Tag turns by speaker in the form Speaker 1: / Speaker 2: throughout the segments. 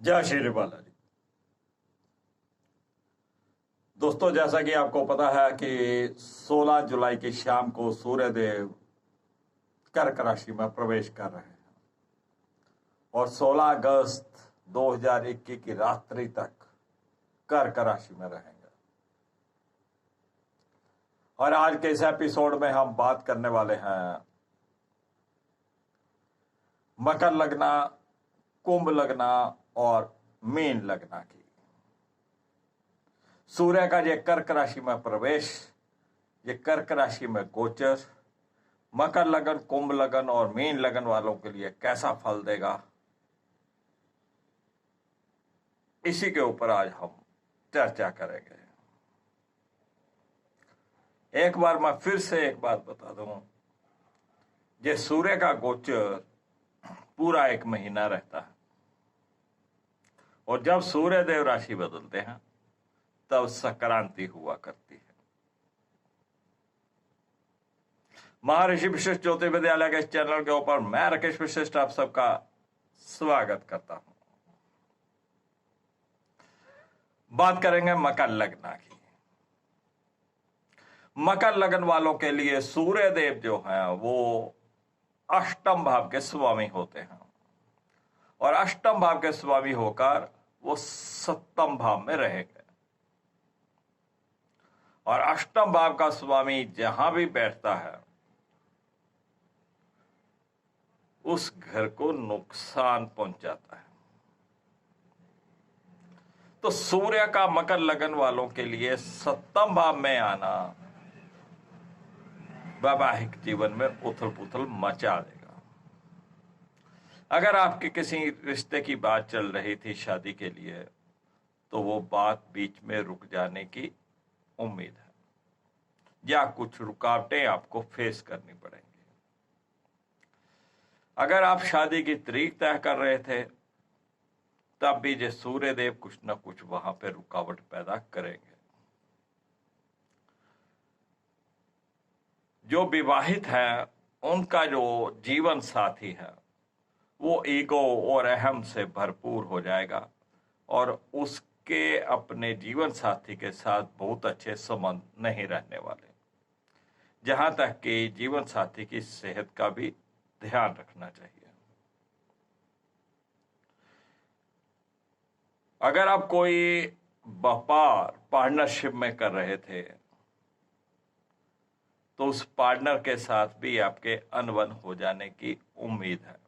Speaker 1: जय श्री बालाजी। दोस्तों, जैसा कि आपको पता है कि 16 जुलाई की शाम को सूर्यदेव कर्क राशि में प्रवेश कर रहे हैं और 16 अगस्त 2021 की रात्रि तक कर्क राशि में रहेंगे। और आज के इस एपिसोड में हम बात करने वाले हैं मकर लग्ना, कुंभ लग्ना और मीन लग्ना की। सूर्य का ये कर्क राशि में प्रवेश, ये कर्क राशि में गोचर मकर लगन, कुंभ लगन और मीन लगन वालों के लिए कैसा फल देगा, इसी के ऊपर आज हम चर्चा करेंगे। एक बार मैं फिर से एक बात बता दूं, ये सूर्य का गोचर पूरा 1 महीना रहता है और जब सूर्य देव राशि बदलते हैं तब संक्रांति हुआ करती है। महर्षि विशिष्ट ज्योतिष विद्यालय के इस चैनल के ऊपर मैं राकेश विशिष्ट आप सबका स्वागत करता हूं। बात करेंगे मकर लग्न की। मकर लगन वालों के लिए सूर्य देव जो हैं वो अष्टम भाव के स्वामी होते हैं और अष्टम भाव के स्वामी होकर वो सप्तम भाव में रहेंगे और अष्टम भाव का स्वामी जहां भी बैठता है उस घर को नुकसान पहुंचाता है। तो सूर्य का मकर लगन वालों के लिए सप्तम भाव में आना वैवाहिक जीवन में उथल पुथल मचा देगा। अगर आपके किसी रिश्ते की बात चल रही थी शादी के लिए, तो वो बात बीच में रुक जाने की उम्मीद है या कुछ रुकावटें आपको फेस करनी पड़ेंगी। अगर आप शादी की तारीख तय कर रहे थे तब भी ये सूर्य देव कुछ ना कुछ वहां पे रुकावट पैदा करेंगे। जो विवाहित है उनका जो जीवन साथी है वो ईगो और अहम से भरपूर हो जाएगा और उसके अपने जीवन साथी के साथ बहुत अच्छे संबंध नहीं रहने वाले। जहां तक कि जीवन साथी की सेहत का भी ध्यान रखना चाहिए। अगर आप कोई व्यापार पार्टनरशिप में कर रहे थे तो उस पार्टनर के साथ भी आपके अनबन हो जाने की उम्मीद है।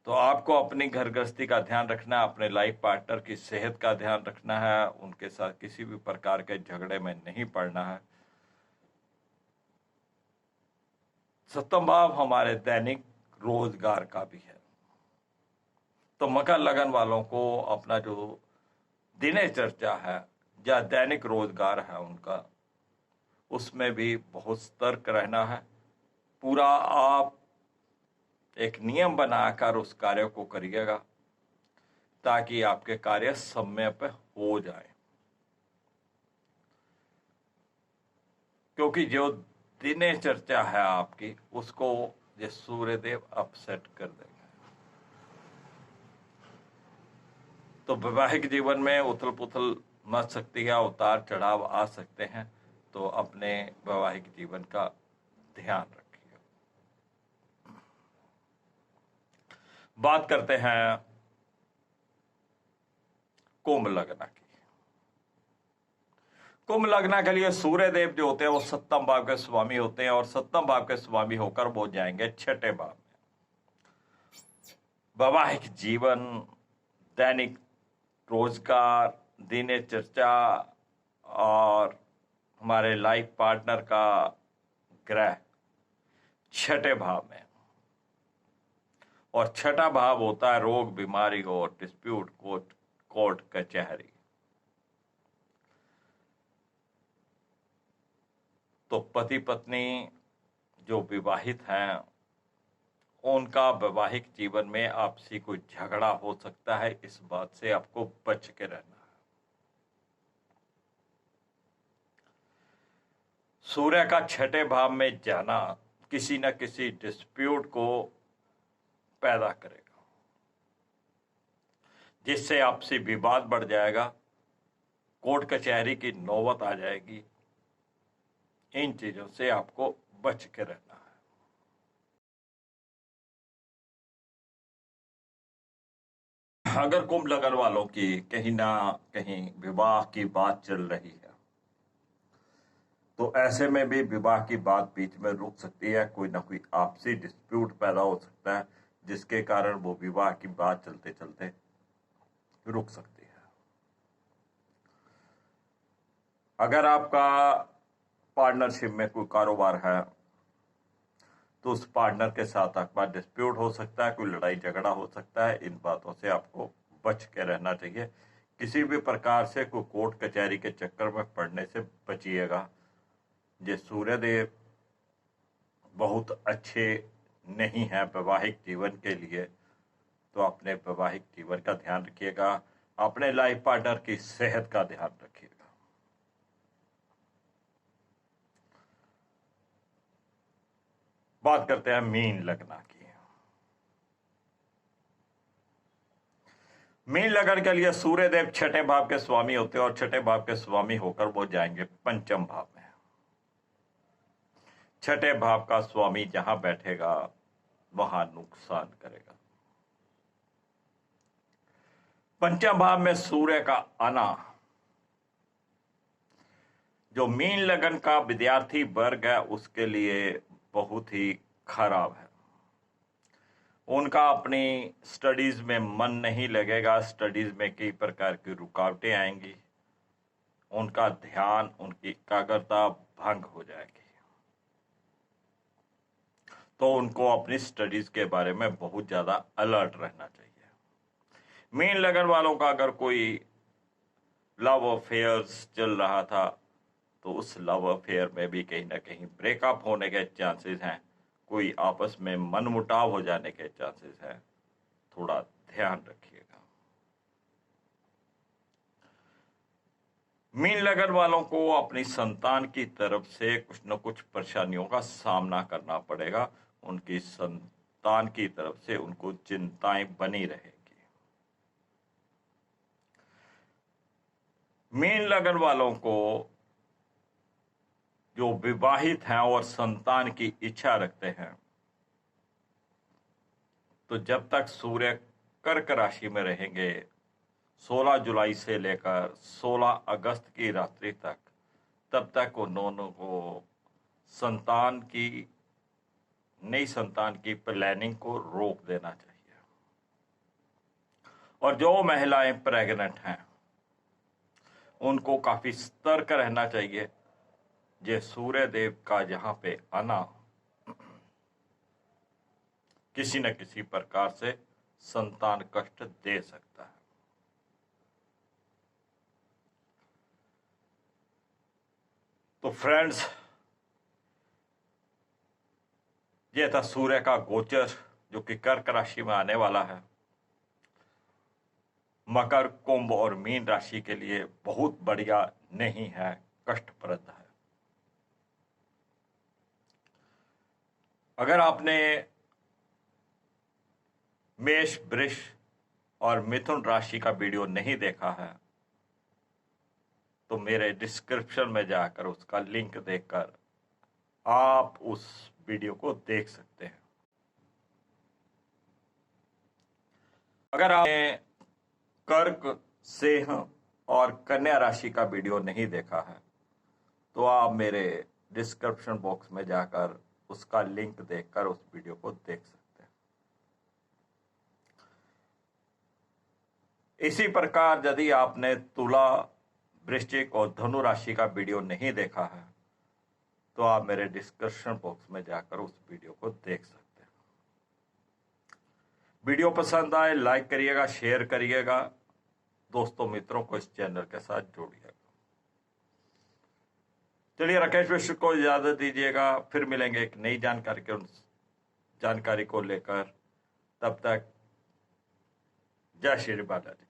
Speaker 1: तो आपको अपनी घर गृहस्थी का ध्यान रखना है, अपने लाइफ पार्टनर की सेहत का ध्यान रखना है, उनके साथ किसी भी प्रकार के झगड़े में नहीं पड़ना है। सप्तम भाव हमारे दैनिक रोजगार का भी है, तो मकर लगन वालों को अपना जो दिनचर्या है या दैनिक रोजगार है उनका, उसमें भी बहुत सतर्क रहना है। पूरा आप एक नियम बनाकर उस कार्य को करिएगा ताकि आपके कार्य समय पर हो जाए, क्योंकि जो दिनचर्या है आपकी उसको ये सूर्यदेव अपसेट कर देंगे। तो वैवाहिक जीवन में उथल पुथल मच सकती है, उतार चढ़ाव आ सकते हैं, तो अपने वैवाहिक जीवन का ध्यान रखिए। बात करते हैं कुंभ लग्न की। कुंभ लग्न के लिए सूर्य देव जो होते हैं वो सप्तम भाव के स्वामी होते हैं और सप्तम भाव के स्वामी होकर वो जाएंगे 6ठे भाव में। वैवाहिक जीवन, दैनिक रोजगार, दिनचर्या और हमारे लाइफ पार्टनर का ग्रह 6ठे भाव में, और 6ठा भाव होता है रोग, बीमारी और डिस्प्यूट, कोर्ट कचहरी। तो पति पत्नी जो विवाहित हैं उनका वैवाहिक जीवन में आपसी कोई झगड़ा हो सकता है, इस बात से आपको बच के रहना है। सूर्य का 6ठे भाव में जाना किसी न किसी डिस्प्यूट को पैदा करेगा। जिससे आपसी विवाद बढ़ जाएगा, कोर्ट कचहरी की नौबत आ जाएगी। इन चीजों से आपको बच के रहना है। अगर कुंभ लगन वालों की कहीं ना कहीं विवाह की बात चल रही है, तो ऐसे में भी विवाह की बात बीच में रुक सकती है। कोई ना कोई आपसी डिस्प्यूट पैदा हो सकता है, जिसके कारण वो विवाह की बात चलते चलते रुक सकती है। अगर आपका पार्टनरशिप में कोई कारोबार है, तो उस पार्टनर के साथ आपका डिस्प्यूट हो सकता है, कोई लड़ाई झगड़ा हो सकता है। इन बातों से आपको बच के रहना चाहिए। किसी भी प्रकार से कोई कोर्ट कचहरी के चक्कर में पड़ने से बचिएगा। ये सूर्यदेव बहुत अच्छे नहीं है वैवाहिक जीवन के लिए, तो अपने वैवाहिक जीवन का ध्यान रखिएगा। अपने लाइफ पार्टनर की सेहत का ध्यान रखिएगा। बात करते हैं मीन लगना की। मीन लगन के लिए सूर्यदेव छठे भाव के स्वामी होते हैं और छठे भाव के स्वामी होकर वो जाएंगे पंचम भाव में। छठे भाव का स्वामी जहां बैठेगा वहां नुकसान करेगा। पंचम भाव में सूर्य का आना जो मीन लगन का विद्यार्थी वर्ग है उसके लिए बहुत ही खराब है। उनका अपनी स्टडीज में मन नहीं लगेगा। स्टडीज में कई प्रकार की रुकावटें आएंगी। उनका ध्यान, उनकी एकाग्रता भंग हो जाएगी। तो उनको अपनी स्टडीज के बारे में बहुत ज्यादा अलर्ट रहना चाहिए। मीन लगन वालों का अगर कोई लव अफेयर्स चल रहा था, तो उस लव अफेयर में भी कहीं ना कहीं ब्रेकअप होने के चांसेस हैं। कोई आपस में मनमुटाव हो जाने के चांसेस हैं। थोड़ा ध्यान रखिएगा। मीन लगन वालों को अपनी संतान की तरफ से कुछ न कुछ परेशानियों का सामना करना पड़ेगा। उनकी संतान की तरफ से उनको चिंताएं बनी रहेगी। मीन लगन वालों को जो विवाहित हैं और संतान की इच्छा रखते हैं, तो जब तक सूर्य कर्क राशि में रहेंगे 16 जुलाई से लेकर 16 अगस्त की रात्रि तक, तब तक उन्होंने को नई संतान की प्लानिंग को रोक देना चाहिए। और जो महिलाएं प्रेग्नेंट हैं उनको काफी सतर्क रहना चाहिए। ये सूर्य देव का यहां पे आना किसी न किसी प्रकार से संतान कष्ट दे सकता है। तो फ्रेंड्स, ये था सूर्य का गोचर जो कि कर्क राशि में आने वाला है। मकर, कुंभ और मीन राशि के लिए बहुत बढ़िया नहीं है, कष्टप्रद है। अगर आपने मेष, वृष और मिथुन राशि का वीडियो नहीं देखा है, तो मेरे डिस्क्रिप्शन में जाकर उसका लिंक देखकर आप उस वीडियो को देख सकते हैं। अगर आपने कर्क, सिंह और कन्या राशि का वीडियो नहीं देखा है, तो आप मेरे डिस्क्रिप्शन बॉक्स में जाकर उसका लिंक देखकर उस वीडियो को देख सकते हैं। इसी प्रकार यदि आपने तुला, वृश्चिक और धनु राशि का वीडियो नहीं देखा है, तो आप मेरे डिस्क्रिप्शन बॉक्स में जाकर उस वीडियो को देख सकते हैं। वीडियो पसंद आए लाइक करिएगा, शेयर करिएगा, दोस्तों मित्रों को इस चैनल के साथ जोड़िएगा। चलिए, राकेश मिश्र को इजाजत दीजिएगा। फिर मिलेंगे एक नई जानकारी को लेकर। तब तक जय श्री बालाजी।